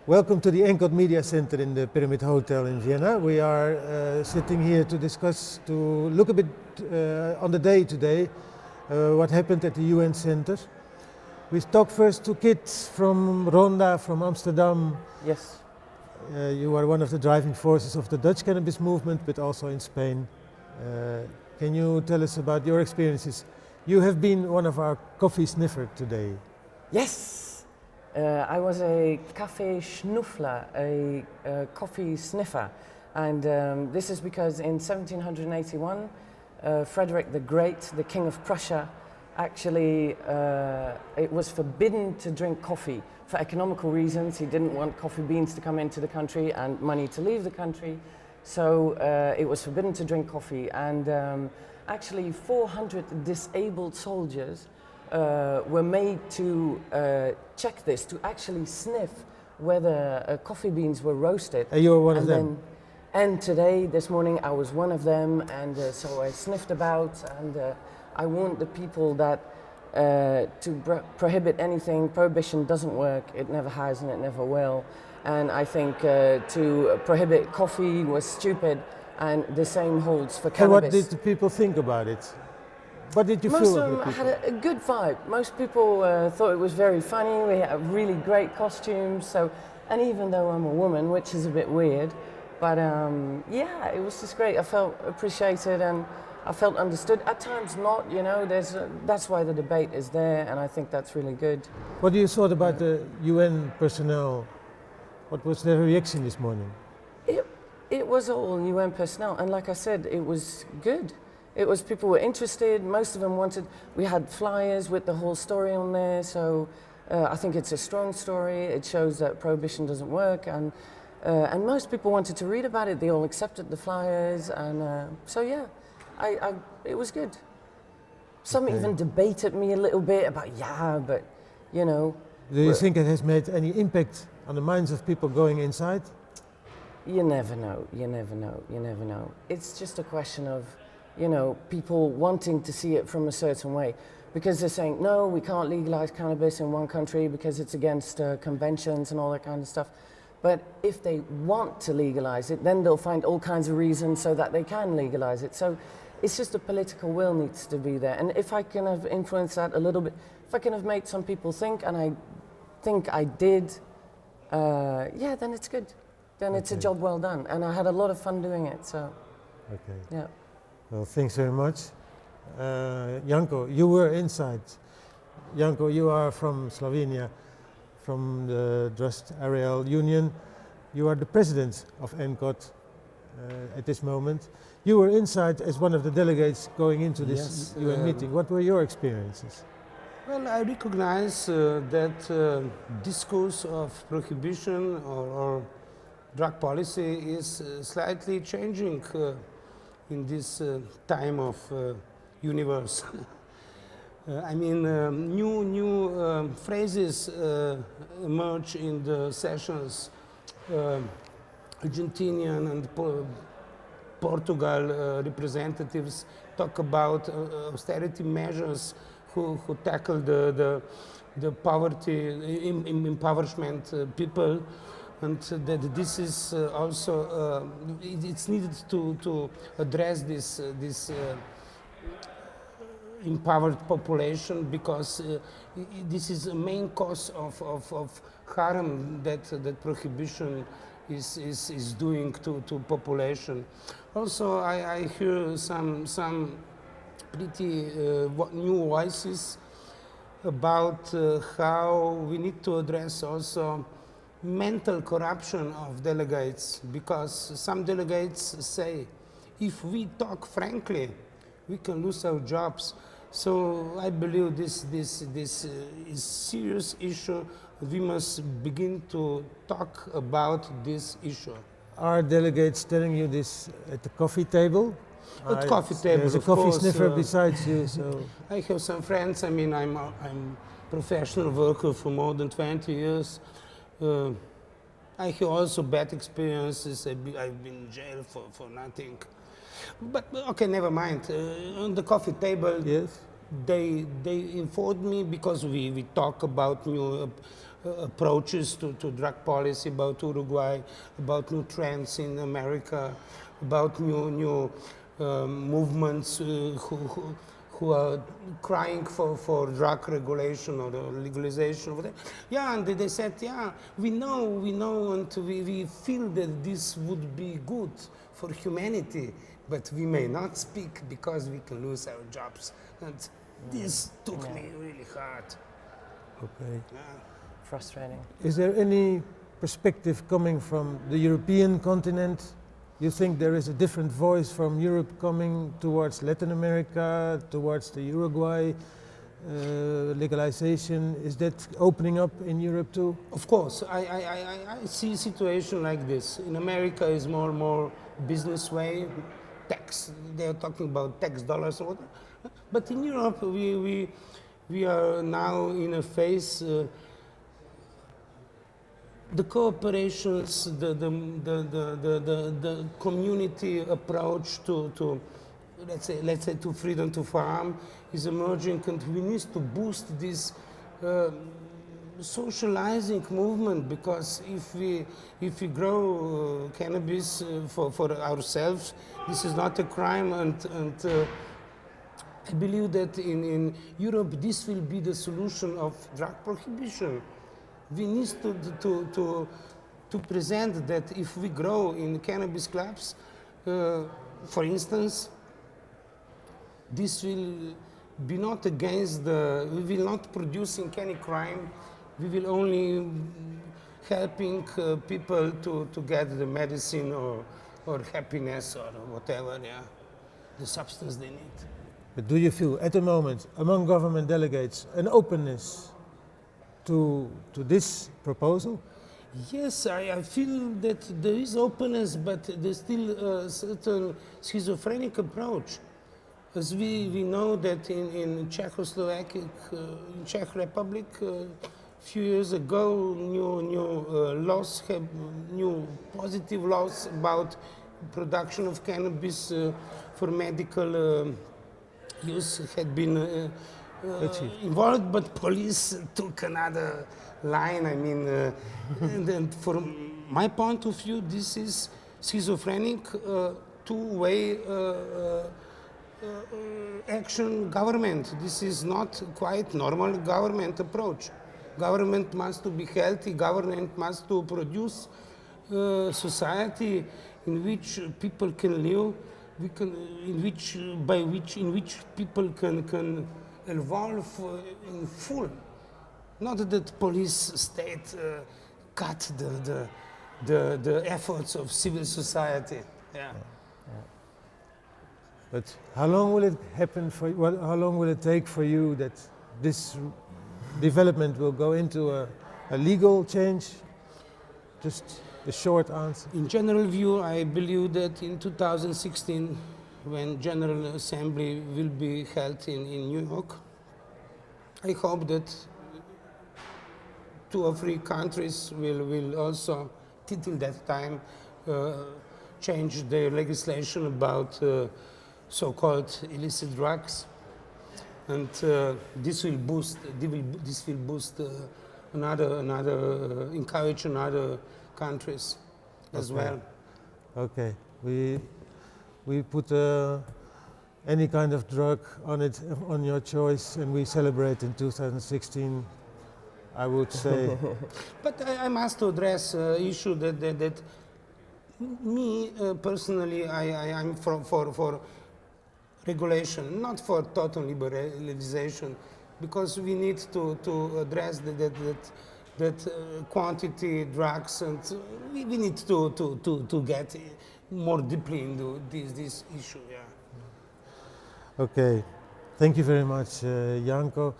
Welcome to the Encod Media Center in the Pyramid Hotel in Vienna. We are sitting here to discuss, to look a bit on the day today, what happened at the UN Center. We talk first to kids from Ronda, from Amsterdam. Yes. You are one of the driving forces of the Dutch cannabis movement, but also in Spain. Can you tell us about your experiences? You have been one of our coffee sniffer today. Yes. I was a café schnuffler, a coffee sniffer, and this is because in 1781, Frederick the Great, the King of Prussia, actually it was forbidden to drink coffee for economical reasons. He didn't want coffee beans to come into the country and money to leave the country, so it was forbidden to drink coffee. And actually, 400 disabled soldiers were made to check this, to actually sniff whether coffee beans were roasted. And you were one of them? And today, this morning, I was one of them, and so I sniffed about, and I warned the people that to prohibit anything, prohibition doesn't work, it never has and it never will. And I think to prohibit coffee was stupid, and the same holds for cannabis. And what did the people think about it? What did you feel? Most of them had a good vibe. Most people thought it was very funny. We had really great costumes. So, and even though I'm a woman, which is a bit weird, but yeah, it was just great. I felt appreciated and I felt understood. At times not, you know. That's why the debate is there, and I think that's really good. What do you thought about the UN personnel? What was their reaction this morning? It was all UN personnel, and like I said, it was good. It was, people were interested, most of them wanted, we had flyers with the whole story on there, so I think it's a strong story. It shows that prohibition doesn't work, and most people wanted to read about it. They all accepted the flyers, and so yeah, it was good. Some even debated me a little bit about, yeah, but you know. Do you think it has made any impact on the minds of people going inside? You never know, you never know, you never know. It's just a question of, you know, people wanting to see it from a certain way, because they're saying, no, we can't legalize cannabis in one country because it's against conventions and all that kind of stuff. But if they want to legalize it, then they'll find all kinds of reasons so that they can legalize it. So it's just the political will needs to be there. And if I can have influenced that a little bit, if I can have made some people think, and I think I did, yeah, then it's good. Then it's a job well done. And I had a lot of fun doing it, so, yeah. Well, thanks very much. Janko, you were inside. Janko, you are from Slovenia, from the Trust Areal Union. You are the president of Encod at this moment. You were inside as one of the delegates going into this UN meeting. What were your experiences? Well, I recognize that discourse of prohibition or drug policy is slightly changing in this time of universe. I mean, new phrases emerge in the sessions. Argentinian and Portugal representatives talk about austerity measures who tackle the poverty, impoverishment people. And that this is also, it's needed to address this impoverished population, because this is a main cause of harm that prohibition is doing to population. Also, I hear some pretty new voices about how we need to address also mental corruption of delegates, because some delegates say, if we talk frankly, we can lose our jobs. So I believe this is a serious issue. We must begin to talk about this issue. Are delegates telling you this at the coffee table? At coffee table, there's a coffee sniffer besides you, so. I have some friends. I mean, I'm professional worker for more than 20 years. I have also bad experiences. I've been in jail for nothing. But okay, never mind. On the coffee table, yes, they informed me, because we talk about new approaches to drug policy, about Uruguay, about new trends in America, about new movements who are crying for drug regulation or legalization of that. Yeah, and they said, yeah, we know, and we feel that this would be good for humanity, but we may not speak because we can lose our jobs. And this took me really hard. Okay. Yeah. Frustrating. Is there any perspective coming from the European continent? You think there is a different voice from Europe coming towards Latin America, towards the Uruguay legalization? Is that opening up in Europe too? Of course, I see a situation like this. In America is more business way, tax. They are talking about tax dollars or whatever. But in Europe, we are now in a phase. The cooperations, the community approach to let's say to freedom to farm is emerging, and we need to boost this socializing movement, because if we grow cannabis for ourselves, this is not a crime, and I believe that in Europe this will be the solution of drug prohibition. We need to present that if we grow in cannabis clubs, for instance, this will be not against we will not producing any crime, we will only helping people to get the medicine or happiness or whatever, yeah, the substance they need. But do you feel at the moment among government delegates an openness to this proposal? Yes, I feel that there is openness, but there's still a certain schizophrenic approach. As we know that in Czechoslovakia, in Czech Republic, a few years ago, new positive laws about production of cannabis for medical use had been involved, but police took another line. I mean, and from my point of view, this is schizophrenic, two-way action government. This is not quite normal government approach. Government must to be healthy. Government must to produce society in which people can live. In which people can evolve in full. Not that police state cut the efforts of civil society. Yeah. But how long will it happen for you? Well, how long will it take for you that this development will go into a legal change? Just a short answer. In general view, I believe that in 2016, when General Assembly will be held in New York, I hope that 2 or 3 countries will also, till that time, change their legislation about so-called illicit drugs, and this will boost. Encourage another countries as well. Okay, we put any kind of drug on it, on your choice, and we celebrate in 2016, I would say. But I must address issue that me personally, I'm for regulation, not for total liberalization, because we need to address that quantity drugs, and we need to get more deeply into this issue. Yeah. Okay, thank you very much, Janko.